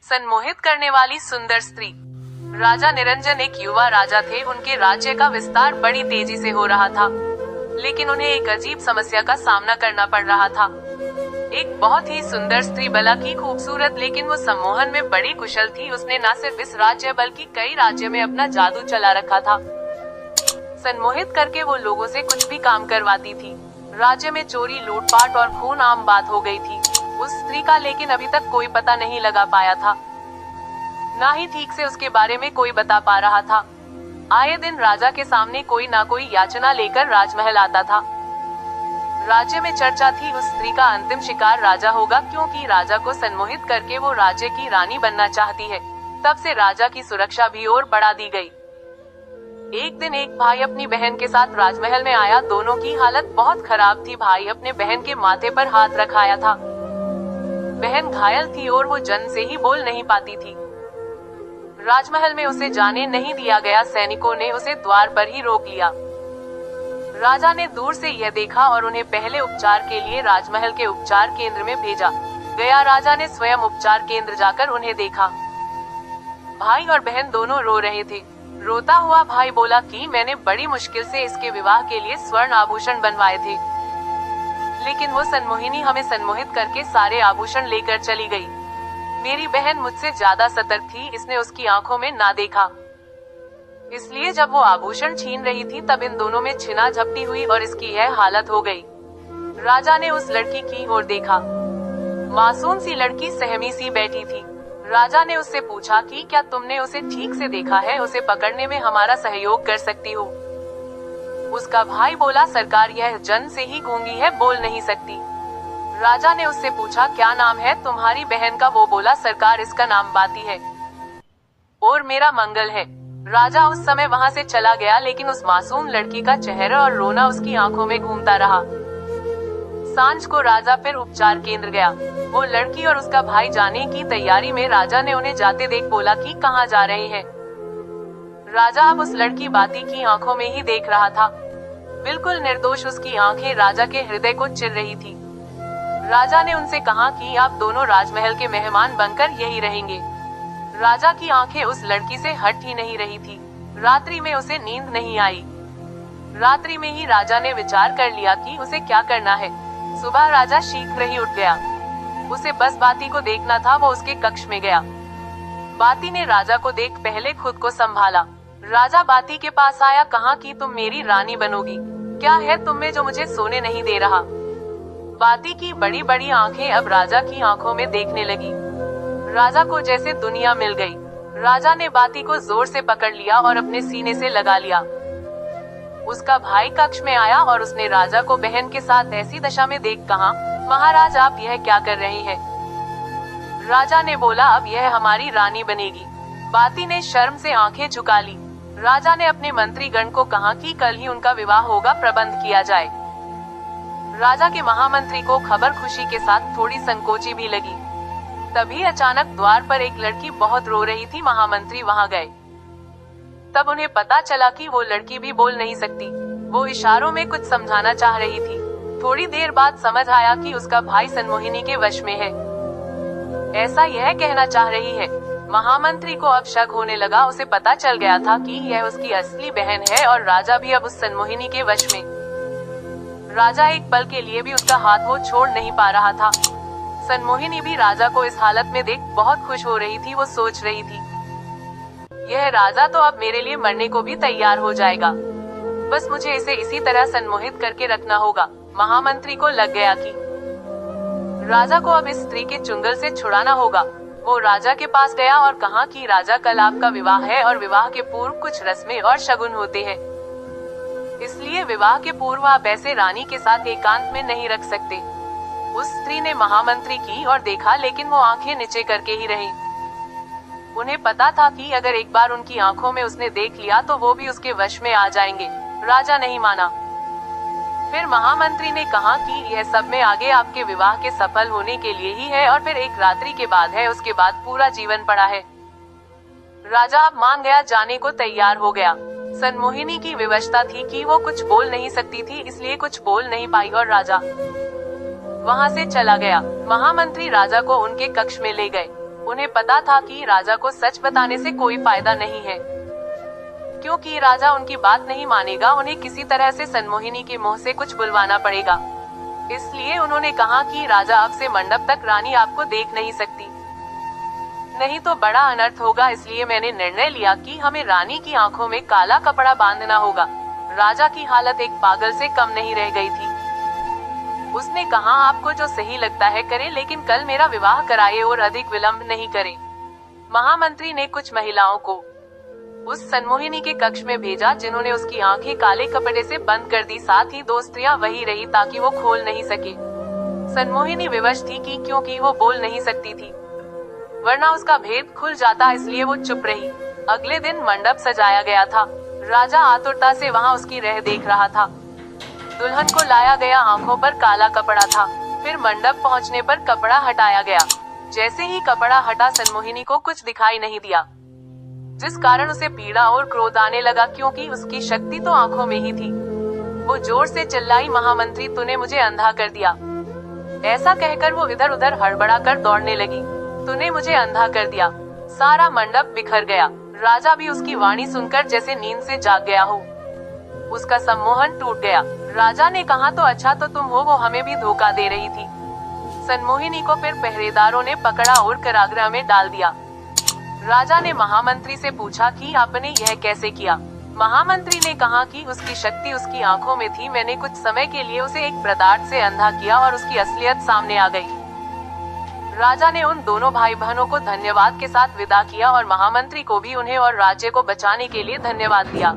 सम्मोहित करने वाली सुंदर स्त्री। राजा निरंजन एक युवा राजा थे। उनके राज्य का विस्तार बड़ी तेजी से हो रहा था, लेकिन उन्हें एक अजीब समस्या का सामना करना पड़ रहा था। एक बहुत ही सुंदर स्त्री, भला की खूबसूरत, लेकिन वो सम्मोहन में बड़ी कुशल थी। उसने न सिर्फ इस राज्य बल्कि कई राज्य में अपना जादू चला रखा था। सम्मोहित करके वो लोगों से कुछ भी काम करवाती थी। राज्य में चोरी, लूटपाट और खून आम बात हो गई थी। उस स्त्री का लेकिन अभी तक कोई पता नहीं लगा पाया था, ना ही ठीक से उसके बारे में कोई बता पा रहा था। आए दिन राजा के सामने कोई ना कोई याचना लेकर राजमहल आता था। राज्य में चर्चा थी उस स्त्री का अंतिम शिकार राजा होगा, क्योंकि राजा को सम्मोहित करके वो राज्य की रानी बनना चाहती है। तब से राजा की सुरक्षा भी और बढ़ा दी गई। एक दिन एक भाई अपनी बहन के साथ राजमहल में आया। दोनों की हालत बहुत खराब थी। भाई अपने बहन के माथे पर हाथ रखाया था। बहन घायल थी और वो जन से ही बोल नहीं पाती थी। राजमहल में उसे जाने नहीं दिया गया। सैनिकों ने उसे द्वार पर ही रोक लिया। राजा ने दूर से यह देखा और उन्हें पहले उपचार के लिए राजमहल के उपचार केंद्र में भेजा गया। राजा ने स्वयं उपचार केंद्र जाकर उन्हें देखा। भाई और बहन दोनों रो रहे थे। रोता हुआ भाई बोला कि मैंने बड़ी मुश्किल से इसके विवाह के लिए स्वर्ण आभूषण बनवाए थे, लेकिन वो सम्मोहिनी हमें सम्मोहित करके सारे आभूषण लेकर चली गई। मेरी बहन मुझसे ज्यादा सतर्क थी। इसने उसकी आंखों में ना देखा, इसलिए जब वो आभूषण छीन रही थी तब इन दोनों में छिना झपटी हुई और इसकी यह हालत हो गई। राजा ने उस लड़की की ओर देखा। मासूम सी लड़की सहमी सी बैठी थी। राजा ने उससे पूछा कि क्या तुमने उसे ठीक से देखा है? उसे पकड़ने में हमारा सहयोग कर सकती हो? उसका भाई बोला, सरकार यह जन से ही गूंगी है, बोल नहीं सकती। राजा ने उससे पूछा, क्या नाम है तुम्हारी बहन का? वो बोला, सरकार इसका नाम बाती है और मेरा मंगल है। राजा उस समय वहाँ से चला गया, लेकिन उस मासूम लड़की का चेहरा और रोना उसकी आंखों में घूमता रहा। सांझ को राजा फिर उपचार केंद्र गया। वो लड़की और उसका भाई जाने की तैयारी में। राजा ने उन्हें जाते देख बोला कि कहाँ जा रहे हैं? राजा अब उस लड़की बाती की आंखों में ही देख रहा था। बिल्कुल निर्दोष उसकी आंखें राजा के हृदय को चिर रही थी। राजा ने उनसे कहा कि आप दोनों राजमहल के मेहमान बनकर यही रहेंगे। राजा की आंखें उस लड़की से हट ही नहीं रही थी। रात्रि में उसे नींद नहीं आई। रात्रि में ही राजा ने विचार कर लिया कि उसे क्या करना है। सुबह राजा शीघ्र ही उठ गया। उसे बस बाती को देखना था। वो उसके कक्ष में गया। बाती ने राजा को देख पहले खुद को संभाला। राजा बाती के पास आया, कहा कि तुम मेरी रानी बनोगी। क्या है तुम में जो मुझे सोने नहीं दे रहा? बाती की बड़ी बड़ी आंखें अब राजा की आंखों में देखने लगी। राजा को जैसे दुनिया मिल गई। राजा ने बाती को जोर से पकड़ लिया और अपने सीने से लगा लिया। उसका भाई कक्ष में आया और उसने राजा को बहन के साथ ऐसी दशा में देख कहा, महाराज आप यह क्या कर रहे हैं? राजा ने बोला, अब यह हमारी रानी बनेगी। बाती ने शर्म से आंखें झुका ली। राजा ने अपने मंत्रीगण को कहा कि कल ही उनका विवाह होगा, प्रबंध किया जाए। राजा के महामंत्री को खबर खुशी के साथ थोड़ी संकोची भी लगी। तभी अचानक द्वार पर एक लड़की बहुत रो रही थी। महामंत्री वहां गए। तब उन्हें पता चला कि वो लड़की भी बोल नहीं सकती। वो इशारों में कुछ समझाना चाह रही थी। थोड़ी देर बाद समझ आया कि उसका भाई सम्मोहिनी के वश में है, ऐसा यह कहना चाह रही है। महामंत्री को अब शक होने लगा। उसे पता चल गया था कि यह उसकी असली बहन है और राजा भी अब उस सम्मोहिनी के वश में। राजा एक पल के लिए भी उसका हाथ वो छोड़ नहीं पा रहा था। सम्मोहिनी भी राजा को इस हालत में देख बहुत खुश हो रही थी। वो सोच रही थी, यह राजा तो अब मेरे लिए मरने को भी तैयार हो जाएगा। बस मुझे इसे इसी तरह सम्मोहित करके रखना होगा। महामंत्री को लग गया कि राजा को अब इस स्त्री के चुंगल से छुड़ाना होगा। वो राजा के पास गया और कहा कि राजा कल आपका विवाह है और विवाह के पूर्व कुछ रस्में और शगुन होते हैं, इसलिए विवाह के पूर्व आप ऐसे रानी के साथ एकांत में नहीं रख सकते। उस स्त्री ने महामंत्री की और देखा, लेकिन वो आंखें नीचे करके ही रही। उन्हें पता था कि अगर एक बार उनकी आंखों में उसने देख लिया तो वो भी उसके वश में आ जाएंगे। राजा नहीं माना। फिर महामंत्री ने कहा कि यह सब में आगे आपके विवाह के सफल होने के लिए ही है और फिर एक रात्रि के बाद है, उसके बाद पूरा जीवन पड़ा है। राजा अब मान गया, जाने को तैयार हो गया। सम्मोहिनी की विवशता थी कि वो कुछ बोल नहीं सकती थी, इसलिए कुछ बोल नहीं पाई और राजा वहाँ से चला गया। महामंत्री राजा को उनके कक्ष में ले गए। उन्हें पता था कि राजा को सच बताने से कोई फायदा नहीं है, क्योंकि राजा उनकी बात नहीं मानेगा। उन्हें किसी तरह से सनमोहिनी के मुंह से कुछ बुलवाना पड़ेगा। इसलिए उन्होंने कहा कि राजा अब से मंडप तक रानी आपको देख नहीं सकती, नहीं तो बड़ा अनर्थ होगा। इसलिए मैंने निर्णय लिया कि हमें रानी की आंखों में काला कपड़ा बांधना होगा। राजा की हालत एक पागल से कम नहीं रह गई थी। उसने कहा, आपको जो सही लगता है करें, लेकिन कल मेरा विवाह कराइए और अधिक विलंब नहीं करें। महामंत्री ने कुछ महिलाओं को उस सनमोहिनी के कक्ष में भेजा जिन्होंने उसकी आंखें काले कपड़े से बंद कर दी। साथ ही 2 स्त्रियां वही रही ताकि वो खोल नहीं सके। सनमोहिनी विवश थी कि क्योंकि वो बोल नहीं सकती थी, वरना उसका भेद खुल जाता, इसलिए वो चुप रही। अगले दिन मंडप सजाया गया था। राजा आतुरता से वहां उसकी राह देख रहा था। दुल्हन को लाया गया, आंखों पर काला कपड़ा था। फिर मंडप पहुंचने पर कपड़ा हटाया गया। जैसे ही कपड़ा हटा, सनमोहिनी को कुछ दिखाई नहीं दिया, जिस कारण उसे पीड़ा और क्रोध आने लगा, क्योंकि उसकी शक्ति तो आंखों में ही थी। वो जोर से चिल्लाई, महामंत्री, तूने मुझे अंधा कर दिया। ऐसा कहकर वो इधर उधर हड़बड़ाकर दौड़ने लगी। तूने मुझे अंधा कर दिया। सारा मंडप बिखर गया। राजा भी उसकी वाणी सुनकर जैसे नींद से जाग गया हो। उसका सम्मोहन टूट गया। राजा ने कहा, तो अच्छा तो तुम हो, वो हमें भी धोखा दे रही थी। सनमोहिनी को फिर पहरेदारों ने पकड़ा और कारागृह में डाल दिया। राजा ने महामंत्री से पूछा कि आपने यह कैसे किया। महामंत्री ने कहा कि उसकी शक्ति उसकी आंखों में थी। मैंने कुछ समय के लिए उसे एक पदार्थ से अंधा किया और उसकी असलियत सामने आ गई। राजा ने उन दोनों भाई बहनों को धन्यवाद के साथ विदा किया और महामंत्री को भी उन्हें और राज्य को बचाने के लिए धन्यवाद दिया।